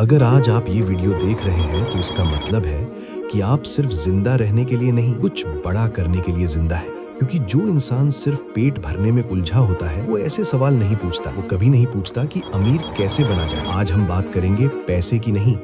अगर आज आप ये वीडियो देख रहे हैं तो इसका मतलब है कि आप सिर्फ जिंदा रहने के लिए नहीं, कुछ बड़ा करने के लिए जिंदा है। क्योंकि जो इंसान सिर्फ पेट भरने में उलझा होता है वो ऐसे सवाल नहीं पूछता। वो कभी नहीं पूछता कि अमीर कैसे बना जाए। आज हम बात करेंगे पैसे की नहीं,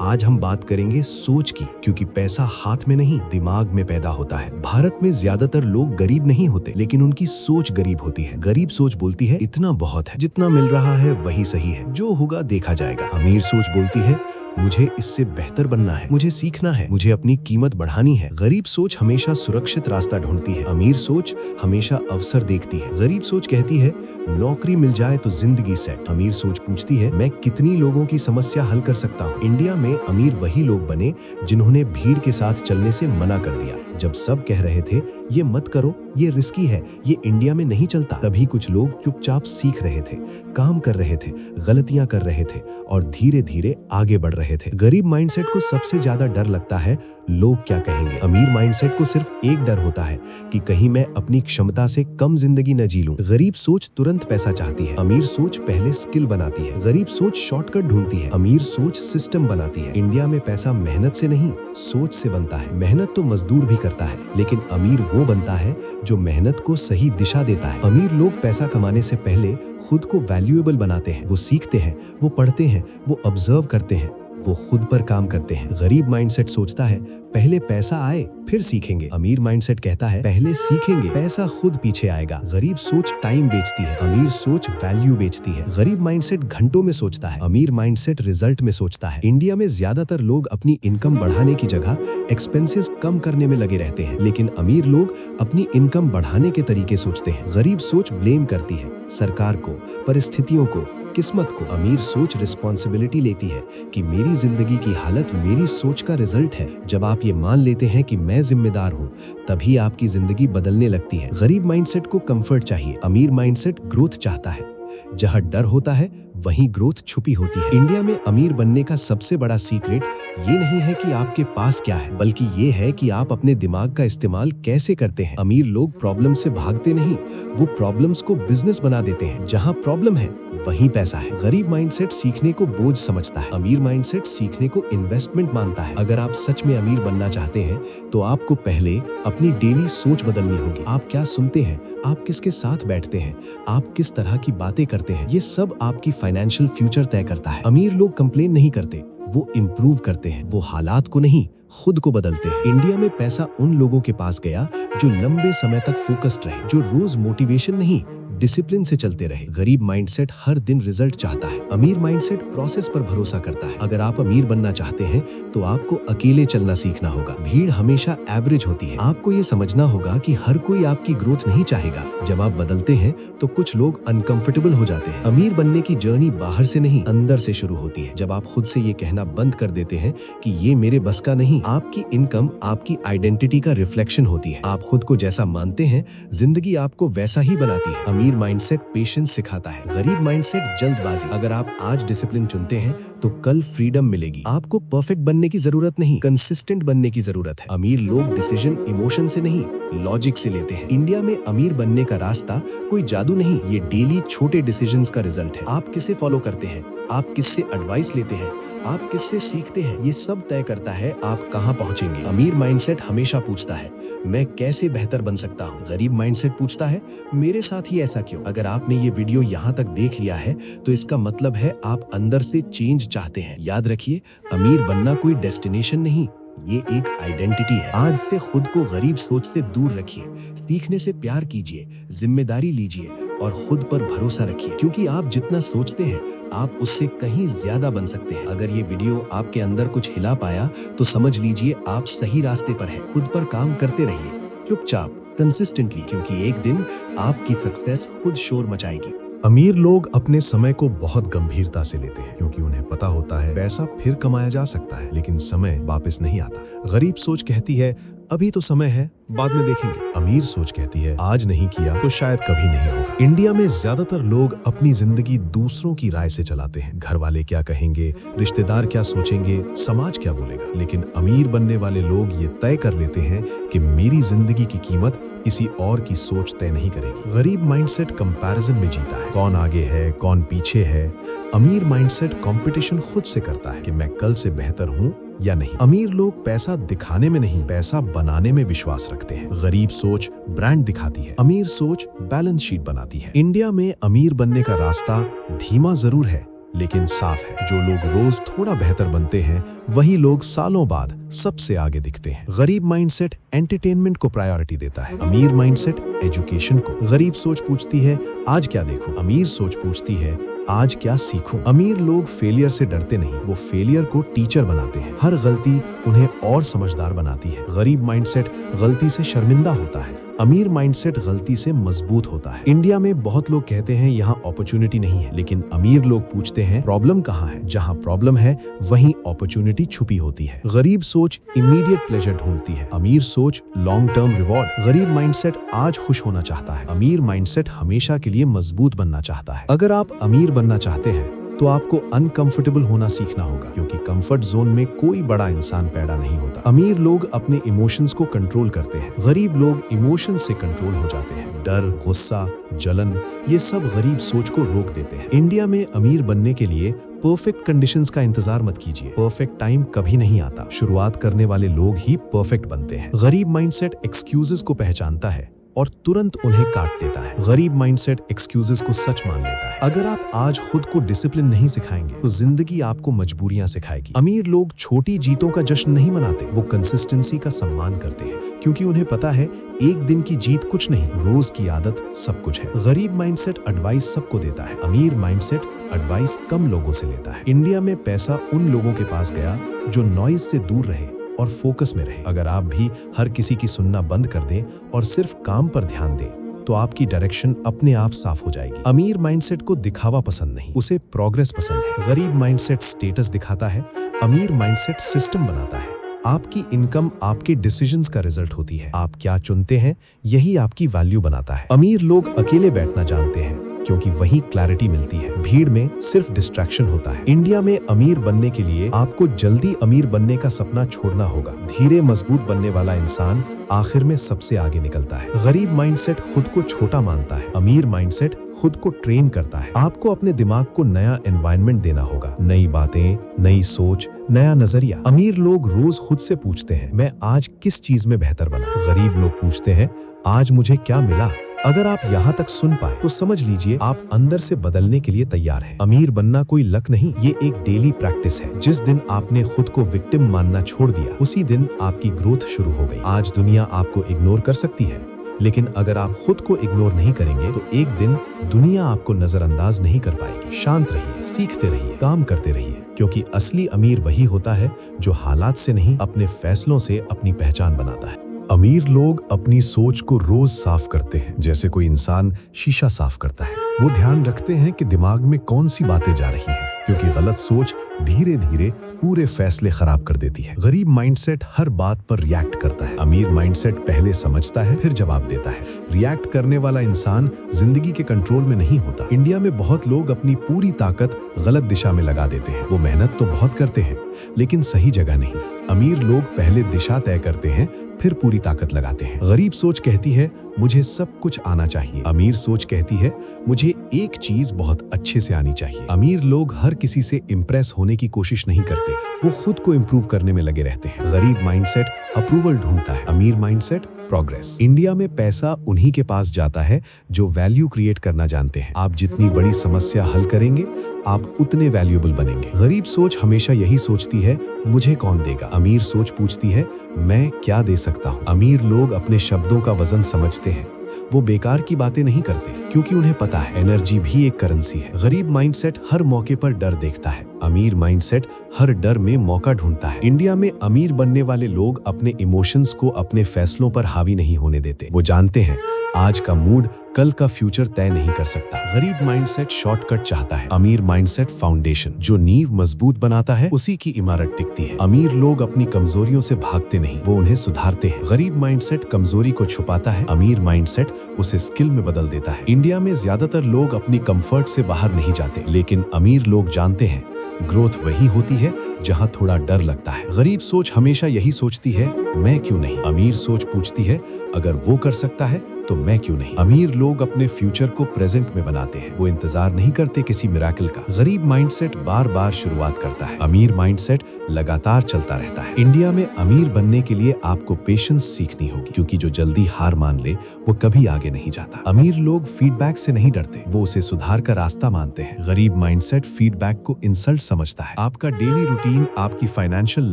आज हम बात करेंगे सोच की। क्योंकि पैसा हाथ में नहीं, दिमाग में पैदा होता है। भारत में ज्यादातर लोग गरीब नहीं होते, लेकिन उनकी सोच गरीब होती है। गरीब सोच बोलती है इतना बहुत है, जितना मिल रहा है वही सही है, जो होगा देखा जाएगा। अमीर सोच बोलती है मुझे इससे बेहतर बनना है, मुझे सीखना है, मुझे अपनी कीमत बढ़ानी है। गरीब सोच हमेशा सुरक्षित रास्ता ढूंढती है, अमीर सोच हमेशा अवसर देखती है। गरीब सोच कहती है नौकरी मिल जाए तो जिंदगी सेट। अमीर सोच पूछती है मैं कितनी लोगों की समस्या हल कर सकता हूँ। इंडिया में अमीर वही लोग बने जिन्होंने भीड़ के साथ चलने से मना कर दिया। जब सब कह रहे थे ये मत करो, ये रिस्की है, ये इंडिया में नहीं चलता, तभी कुछ लोग चुपचाप सीख रहे थे, काम कर रहे थे, गलतियां कर रहे थे और धीरे धीरे आगे बढ़ रहे थे। गरीब माइंडसेट को सबसे ज्यादा डर लगता है लोग क्या कहेंगे। अमीर माइंडसेट को सिर्फ एक डर होता है कि कहीं मैं अपनी क्षमता से कम जिंदगी न जी लूं। गरीब सोच तुरंत पैसा चाहती है, अमीर सोच पहले स्किल बनाती है। गरीब सोच शॉर्टकट ढूंढती है, अमीर सोच सिस्टम बनाती है। इंडिया में पैसा मेहनत से नहीं, सोच से बनता है। मेहनत तो मजदूर भी करता है, लेकिन अमीर वो बनता है जो मेहनत को सही दिशा देता है। अमीर लोग पैसा कमाने से पहले खुद को वैल्यूएबल बनाते हैं। वो सीखते हैं, वो पढ़ते हैं, वो ऑब्जर्व करते हैं, वो खुद पर काम करते हैं। गरीब माइंडसेट सोचता है पहले पैसा आए फिर सीखेंगे। अमीर माइंडसेट कहता है पहले सीखेंगे, पैसा खुद पीछे आएगा। गरीब सोच टाइम बेचती है, अमीर सोच वैल्यू बेचती है। गरीब माइंडसेट घंटों में सोचता है, अमीर माइंडसेट रिजल्ट में सोचता है। इंडिया में ज्यादातर लोग अपनी इनकम बढ़ाने की जगह एक्सपेंसेस कम करने में लगे रहते हैं, लेकिन अमीर लोग अपनी इनकम बढ़ाने के तरीके सोचते हैं। गरीब सोच ब्लेम करती है सरकार को, परिस्थितियों को, किस्मत को। अमीर सोच रिस्पॉन्सिबिलिटी लेती है कि मेरी जिंदगी की हालत मेरी सोच का रिजल्ट है। जब आप ये मान लेते हैं कि मैं जिम्मेदार हूँ, तभी आपकी जिंदगी बदलने लगती है। गरीब माइंडसेट को कंफर्ट चाहिए, अमीर माइंडसेट ग्रोथ चाहता है। जहाँ डर होता है वहीं ग्रोथ छुपी होती है। इंडिया में अमीर बनने का सबसे बड़ा सीक्रेट ये नहीं है कि आपके पास क्या है, बल्कि ये है कि आप अपने दिमाग का इस्तेमाल कैसे करते हैं। अमीर लोग प्रॉब्लम से भागते नहीं, वो प्रॉब्लम्स को बिजनेस बना देते हैं। जहाँ प्रॉब्लम है वहीं पैसा है। गरीब माइंडसेट सीखने को बोझ समझता है, अमीर माइंडसेट सीखने को इन्वेस्टमेंट मानता है। अगर आप सच में अमीर बनना चाहते हैं तो आपको पहले अपनी डेली सोच बदलनी होगी। आप क्या सुनते हैं, आप किसके साथ बैठते हैं, आप किस तरह की बातें करते हैं, ये सब आपकी फाइनेंशियल फ्यूचर तय करता है। अमीर लोग कंप्लेन नहीं करते, वो इम्प्रूव करते हैं। वो हालात को नहीं, खुद को बदलते हैं। इंडिया में पैसा उन लोगों के पास गया जो लंबे समय तक फोकस्ड रहे, जो रोज मोटिवेशन नहीं डिसिप्लिन से चलते रहे। गरीब माइंडसेट हर दिन रिजल्ट चाहता है, अमीर माइंडसेट प्रोसेस पर भरोसा करता है। अगर आप अमीर बनना चाहते हैं तो आपको अकेले चलना सीखना होगा। भीड़ हमेशा एवरेज होती है। आपको ये समझना होगा कि हर कोई आपकी ग्रोथ नहीं चाहेगा। जब आप बदलते हैं तो कुछ लोग अनकंफर्टेबल हो जाते हैं। अमीर बनने की जर्नी बाहर से नहीं, अंदर से शुरू होती है। जब आप खुद से ये कहना बंद कर देते हैं कि ये मेरे बस का नहीं, आपकी इनकम आपकी आइडेंटिटी का रिफ्लेक्शन होती है। आप खुद को जैसा मानते हैं, जिंदगी आपको वैसा ही बनाती है। अमीर माइंडसेट पेशेंस सिखाता है, गरीब माइंडसेट जल्दबाजी। अगर आप आज डिसिप्लिन चुनते हैं तो कल फ्रीडम मिलेगी। आपको परफेक्ट बनने की जरूरत नहीं, कंसिस्टेंट बनने की जरूरत है। अमीर लोग डिसीजन इमोशन से नहीं, लॉजिक से लेते हैं। इंडिया में अमीर बनने का रास्ता कोई जादू नहीं, ये डेली छोटे डिसीजंस का रिजल्ट है। आप किसे फॉलो करते हैं, आप किससे एडवाइस लेते हैं, आप किससे सीखते हैं, ये सब तय करता है आप कहां पहुंचेंगे। अमीर माइंडसेट हमेशा पूछता है मैं कैसे बेहतर बन सकता हूं। गरीब माइंडसेट पूछता है मेरे साथ ही ऐसा क्यों। अगर आपने ये वीडियो यहाँ तक देख लिया है तो इसका मतलब है आप अंदर से चेंज चाहते हैं। याद रखिए, अमीर बनना कोई डेस्टिनेशन नहीं, ये एक आइडेंटिटी है। आज से खुद को गरीब सोच से दूर रखिए, सीखने से प्यार कीजिए, जिम्मेदारी लीजिए और खुद पर भरोसा रखिए। क्योंकि आप जितना सोचते हैं आप उससे कहीं ज्यादा बन सकते हैं। अगर ये वीडियो आपके अंदर कुछ हिला पाया तो समझ लीजिए आप सही रास्ते पर हैं। खुद पर काम करते रहिए, चुपचाप, कंसिस्टेंटली, क्योंकि एक दिन आपकी सक्सेस खुद शोर मचाएगी। अमीर लोग अपने समय को बहुत गंभीरता से लेते हैं, क्योंकि उन्हें पता होता है पैसा फिर कमाया जा सकता है, लेकिन समय वापस नहीं आता। गरीब सोच कहती है अभी तो समय है, बाद में देखेंगे। अमीर सोच कहती है आज नहीं किया तो शायद कभी नहीं होगा। इंडिया में ज्यादातर लोग अपनी जिंदगी दूसरों की राय से चलाते हैं। घर वाले क्या कहेंगे, रिश्तेदार क्या सोचेंगे, समाज क्या बोलेगा। लेकिन अमीर बनने वाले लोग ये तय कर लेते हैं कि मेरी जिंदगी की कीमत किसी और की सोच तय नहीं करेगी। गरीब माइंडसेट कंपैरिजन में जीता है, कौन आगे है कौन पीछे है। अमीर माइंडसेट कंपटीशन खुद से करता है कि मैं कल से बेहतर हूँ या नहीं। अमीर लोग पैसा दिखाने में नहीं, पैसा बनाने में विश्वास रखते हैं। गरीब सोच ब्रांड दिखाती है, अमीर सोच बैलेंस शीट बनाती है। इंडिया में अमीर बनने का रास्ता धीमा जरूर है लेकिन साफ है। जो लोग रोज थोड़ा बेहतर बनते हैं वही लोग सालों बाद सबसे आगे दिखते हैं। गरीब माइंडसेट एंटरटेनमेंट को प्रायोरिटी देता है, अमीर माइंडसेट एजुकेशन को। गरीब सोच पूछती है आज क्या देखूं, अमीर सोच पूछती है आज क्या सीखूं। अमीर लोग फेलियर से डरते नहीं, वो फेलियर को टीचर बनाते हैं। हर गलती उन्हें और समझदार बनाती है। गरीब माइंडसेट गलती से शर्मिंदा होता है, अमीर माइंडसेट गलती से मजबूत होता है। इंडिया में बहुत लोग कहते हैं यहाँ अपॉर्चुनिटी नहीं है, लेकिन अमीर लोग पूछते हैं प्रॉब्लम कहाँ है। जहाँ प्रॉब्लम है वहीं अपॉर्चुनिटी छुपी होती है। गरीब सोच इमीडिएट प्लेजर ढूंढती है, अमीर सोच लॉन्ग टर्म रिवॉर्ड। गरीब माइंडसेट आज खुश होना चाहता है, अमीर माइंडसेट हमेशा के लिए मजबूत बनना चाहता है। अगर आप अमीर बनना चाहते हैं तो आपको अनकंफर्टेबल होना सीखना होगा, क्योंकि कंफर्ट जोन में कोई बड़ा इंसान पैदा नहीं होता। अमीर लोग अपने इमोशंस को कंट्रोल करते हैं, गरीब लोग इमोशंस से कंट्रोल हो जाते हैं। डर, गुस्सा, जलन, ये सब गरीब सोच को रोक देते हैं। इंडिया में अमीर बनने के लिए परफेक्ट कंडीशंस का इंतजार मत कीजिए, परफेक्ट टाइम कभी नहीं आता। शुरुआत करने वाले लोग ही परफेक्ट बनते हैं। गरीब माइंडसेट एक्सक्यूजेस को पहचानता है और तुरंत उन्हें काट देता है। गरीब माइंडसेट एक्सक्यूजेस को सच मान लेता है। अगर आप आज खुद को डिसिप्लिन नहीं सिखाएंगे तो जिंदगी आपको मजबूरियां सिखाएगी। अमीर लोग छोटी जीतों का जश्न नहीं मनाते, वो कंसिस्टेंसी का सम्मान करते हैं, क्योंकि उन्हें पता है एक दिन की जीत कुछ नहीं, रोज की आदत सब कुछ है। गरीब माइंडसेट एडवाइस सबको देता है, अमीर माइंडसेट एडवाइस कम लोगों से लेता है। इंडिया में पैसा उन लोगों के पास गया जो नॉइज से दूर रहे और फोकस में रहे। अगर आप भी हर किसी की सुनना बंद कर दें और सिर्फ काम पर ध्यान दें तो आपकी डायरेक्शन अपने आप साफ हो जाएगी। अमीर माइंडसेट को दिखावा पसंद नहीं, उसे प्रोग्रेस पसंद है। गरीब माइंडसेट स्टेटस दिखाता है, अमीर माइंडसेट सिस्टम बनाता है। आपकी इनकम आपके डिसीजंस का रिजल्ट होती है। आप क्या चुनते हैं यही आपकी वैल्यू बनाता है। अमीर लोग अकेले बैठना जानते हैं, क्योंकि वही क्लैरिटी मिलती है। भीड़ में सिर्फ डिस्ट्रैक्शन होता है। इंडिया में अमीर बनने के लिए आपको जल्दी अमीर बनने का सपना छोड़ना होगा। धीरे मजबूत बनने वाला इंसान आखिर में सबसे आगे निकलता है। गरीब माइंडसेट खुद को छोटा मानता है, अमीर माइंडसेट खुद को ट्रेन करता है। आपको अपने दिमाग को नया एनवायरनमेंट देना होगा, नई बातें, नई सोच, नया नजरिया। अमीर लोग रोज खुद से पूछते हैं मैं आज किस चीज में बेहतर बना। गरीब लोग पूछते हैं आज मुझे क्या मिला। अगर आप यहाँ तक सुन पाए तो समझ लीजिए आप अंदर से बदलने के लिए तैयार हैं। अमीर बनना कोई लक नहीं, ये एक डेली प्रैक्टिस है। जिस दिन आपने खुद को विक्टिम मानना छोड़ दिया उसी दिन आपकी ग्रोथ शुरू हो गई। आज दुनिया आपको इग्नोर कर सकती है, लेकिन अगर आप खुद को इग्नोर नहीं करेंगे तो एक दिन दुनिया आपको नजरअंदाज नहीं कर पाएगी। शांत रहिए, सीखते रहिए, काम करते रहिए, क्योंकि असली अमीर वही होता है जो हालात से नहीं अपने फैसलों से अपनी पहचान बनाता है। अमीर लोग अपनी सोच को रोज साफ करते हैं, जैसे कोई इंसान शीशा साफ करता है। वो ध्यान रखते हैं कि दिमाग में कौन सी बातें जा रही हैं, क्योंकि गलत सोच धीरे धीरे पूरे फैसले खराब कर देती है। गरीब माइंडसेट हर बात पर रिएक्ट करता है, अमीर माइंडसेट पहले समझता है फिर जवाब देता है। रिएक्ट करने वाला इंसान जिंदगी के कंट्रोल में नहीं होता। इंडिया में बहुत लोग अपनी पूरी ताकत गलत दिशा में लगा देते हैं। वो मेहनत तो बहुत करते हैं लेकिन सही जगह नहीं। अमीर लोग पहले दिशा तय करते हैं फिर पूरी ताकत लगाते हैं। गरीब सोच कहती है मुझे सब कुछ आना चाहिए, अमीर सोच कहती है मुझे एक चीज बहुत अच्छे से आनी चाहिए। अमीर लोग हर किसी से इम्प्रेस होने की कोशिश नहीं करते, वो खुद को इम्प्रूव करने में लगे रहते हैं। गरीब माइंडसेट अप्रूवल ढूंढता है, अमीर माइंडसेट प्रोग्रेस। इंडिया में पैसा उन्हीं के पास जाता है जो वैल्यू क्रिएट करना जानते हैं। आप जितनी बड़ी समस्या हल करेंगे आप उतने वैल्यूएबल बनेंगे। गरीब सोच हमेशा यही सोचती है मुझे कौन देगा, अमीर सोच पूछती है मैं क्या दे सकता हूँ। अमीर लोग अपने शब्दों का वजन समझते हैं, वो बेकार की बातें नहीं करते क्योंकि उन्हें पता है एनर्जी भी एक करेंसी है। गरीब माइंडसेट हर मौके पर डर देखता है, अमीर माइंडसेट हर डर में मौका ढूंढता है। इंडिया में अमीर बनने वाले लोग अपने इमोशंस को अपने फैसलों पर हावी नहीं होने देते। वो जानते हैं आज का मूड कल का फ्यूचर तय नहीं कर सकता। गरीब माइंडसेट शॉर्टकट चाहता है, अमीर माइंडसेट फाउंडेशन। जो नींव मजबूत बनाता है उसी की इमारत टिकती है। अमीर लोग अपनी कमजोरियों से भागते नहीं, वो उन्हें सुधारते हैं। गरीब माइंडसेट कमजोरी को छुपाता है, अमीर माइंडसेट उसे स्किल में बदल देता है। इंडिया में ज्यादातर लोग अपनी कंफर्ट से बाहर नहीं जाते, लेकिन अमीर लोग जानते हैं ग्रोथ वही होती है जहां थोड़ा डर लगता है। गरीब सोच हमेशा यही सोचती है, मैं क्यों नहीं। अमीर सोच पूछती है, अगर वो कर सकता है तो मैं क्यों नहीं। अमीर लोग अपने फ्यूचर को प्रेजेंट में बनाते हैं, वो इंतजार नहीं करते किसी मिराकल का। गरीब माइंडसेट बार बार शुरुआत करता है, अमीर माइंडसेट लगातार चलता रहता है। इंडिया में अमीर बनने के लिए आपको पेशेंस सीखनी होगी, क्योंकि जो जल्दी हार मान ले वो कभी आगे नहीं जाता। अमीर लोग फीडबैक से नहीं डरते, वो उसे सुधार का रास्ता मानते हैं। गरीब माइंडसेट फीडबैक को इंसल्ट समझता है। आपका डेली रूटीन आपकी फाइनेंशियल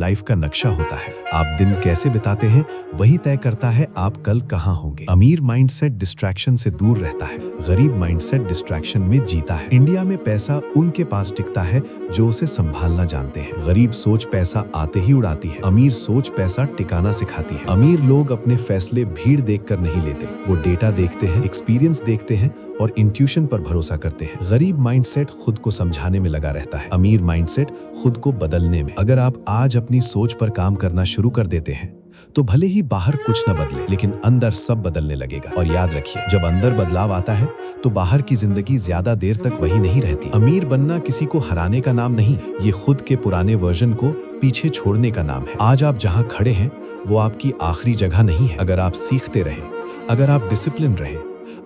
लाइफ का नक्शा होता है। आप दिन कैसे बिताते हैं वही तय करता है आप कल कहाँ होंगे। अमीर माइंडसेट डिस्ट्रैक्शन से दूर रहता है, गरीब माइंडसेट डिस्ट्रैक्शन में जीता है। इंडिया में पैसा उनके पास टिकता है जो उसे संभालना जानते हैं। गरीब सोच पैसा आते ही उड़ाती है, अमीर सोच पैसा टिकाना सिखाती है। अमीर लोग अपने फैसले भीड़ देखकर नहीं लेते, वो डेटा देखते हैं, एक्सपीरियंस देखते हैं और इंट्यूशन पर भरोसा करते हैं। गरीब माइंडसेट खुद को समझाने में लगा रहता है, अमीर माइंडसेट खुद को बदलने में। अगर आप आज अपनी सोच पर काम करना शुरू कर देते हैं तो भले ही बाहर कुछ न बदले, लेकिन अंदर सब बदलने लगेगा। और याद रखिए, जब अंदर बदलाव आता है तो बाहर की जिंदगी ज्यादा देर तक वही नहीं रहती। अमीर बनना किसी को हराने का नाम नहीं, ये खुद के पुराने वर्जन को पीछे छोड़ने का नाम है। आज आप जहाँ खड़े हैं वो आपकी आखिरी जगह नहीं है। अगर आप सीखते रहे, अगर आप डिसिप्लिन रहे,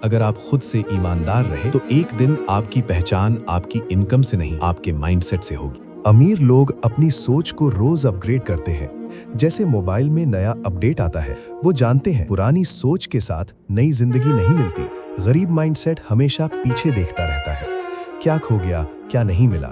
अगर आप खुद से ईमानदार रहे, तो एक दिन आपकी पहचान आपकी इनकम से नहीं, आपके माइंडसेट से होगी। अमीर लोग अपनी सोच को रोज अपग्रेड करते हैं, जैसे मोबाइल में नया अपडेट आता है। वो जानते हैं पुरानी सोच के साथ नई जिंदगी नहीं मिलती। गरीब माइंडसेट हमेशा पीछे देखता रहता है, क्या खो गया, क्या नहीं मिला।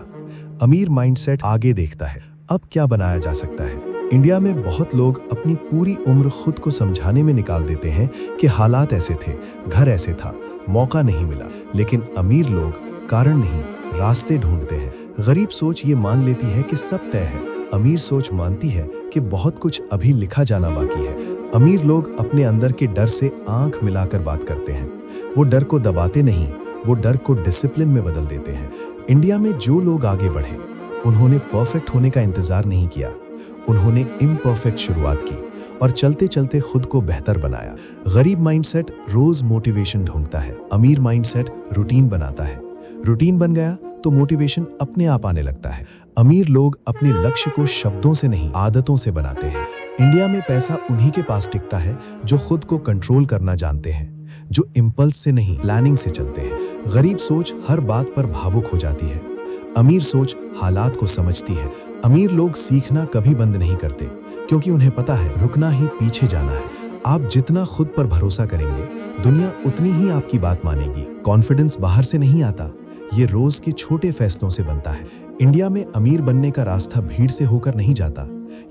अमीर माइंडसेट आगे देखता है, अब क्या बनाया जा सकता है। इंडिया में बहुत लोग अपनी पूरी उम्र खुद को समझाने में निकाल देते हैं कि हालात ऐसे थे, घर ऐसे था, मौका नहीं मिला। लेकिन अमीर लोग कारण नहीं, रास्ते ढूंढते हैं। गरीब सोच ये मान लेती है कि सब तय है, अमीर सोच मानती है कि बहुत कुछ अभी लिखा जाना बाकी है। अमीर लोग अपने अंदर के डर से आंख मिलाकर बात करते हैं, वो डर को दबाते नहीं, वो डर को डिसिप्लिन में बदल देते हैं। इंडिया में जो लोग आगे बढ़े उन्होंने परफेक्ट होने का इंतजार नहीं किया, उन्होंने इम्परफेक्ट शुरुआत की और चलते चलते खुद को बेहतर बनाया। गरीब माइंडसेट रोज मोटिवेशन ढूंढता है, अमीर माइंडसेट रूटीन बनाता है। रूटीन बन गया तो मोटिवेशन अपने आप आने लगता है। अमीर लोग अपने लक्ष्य को शब्दों से नहीं, आदतों से बनाते हैं। इंडिया में पैसा उन्हीं के पास टिकता है जो खुद को कंट्रोल करना जानते हैं, जो इम्पल्स से नहीं, प्लानिंग से चलते हैं। गरीब सोच हर बात पर भावुक हो जाती है, अमीर सोच हालात को समझती है। अमीर लोग सीखना कभी बंद नहीं करते, क्योंकि उन्हें पता है रुकना ही पीछे जाना है। आप जितना खुद पर भरोसा करेंगे, दुनिया उतनी ही आपकी बात मानेगी। कॉन्फिडेंस बाहर से नहीं आता, ये रोज के छोटे फैसलों से बनता है। इंडिया में अमीर बनने का रास्ता भीड़ से होकर नहीं जाता,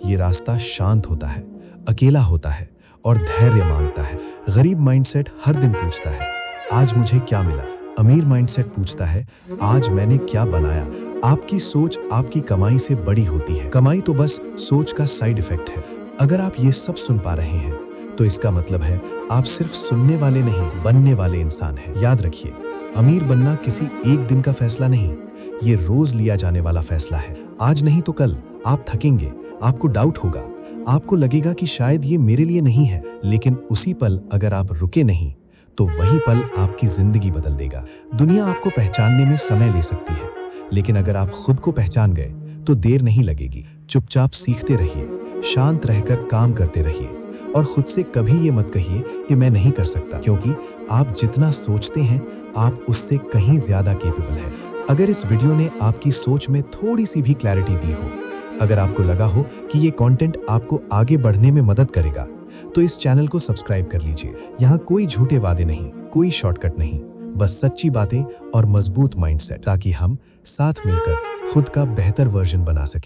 ये रास्ता शांत होता है, अकेला होता है और धैर्य मांगता है। गरीब माइंडसेट हर दिन पूछता है, आज मुझे क्या मिला। अमीर माइंडसेट पूछता है, आज मैंने क्या बनाया। आपकी सोच आपकी कमाई से बड़ी होती है, कमाई तो बस सोच का साइड इफेक्ट है। अगर आप ये सब सुन पा रहे हैं तो इसका मतलब है आप सिर्फ सुनने वाले नहीं, बनने वाले इंसान हैं। याद रखिए, अमीर बनना किसी एक दिन का फैसला नहीं, ये रोज लिया जाने वाला फैसला है। आज नहीं तो कल आप थकेंगे, आपको डाउट होगा, आपको लगेगा कि शायद ये मेरे लिए नहीं है, लेकिन उसी पल अगर आप रुके नहीं तो वही पल आपकी जिंदगी बदल देगा। दुनिया आपको पहचानने में समय ले सकती है, लेकिन अगर आप खुद को पहचान गए तो देर नहीं लगेगी। चुपचाप सीखते रहिए, शांत रहकर काम करते रहिए और खुद से कभी ये मत कहिए कि मैं नहीं कर सकता, क्योंकि आप जितना सोचते हैं आप उससे कहीं ज्यादा केपेबल है। अगर इस वीडियो ने आपकी सोच में थोड़ी सी भी क्लैरिटी दी हो, अगर आपको लगा हो कि ये कंटेंट आपको आगे बढ़ने में मदद करेगा, तो इस चैनल को सब्सक्राइब कर लीजिए। यहाँ कोई झूठे वादे नहीं, कोई शॉर्टकट नहीं, बस सच्ची बातें और मजबूत माइंडसेट, ताकि हम साथ मिलकर खुद का बेहतर वर्जन बना सकें।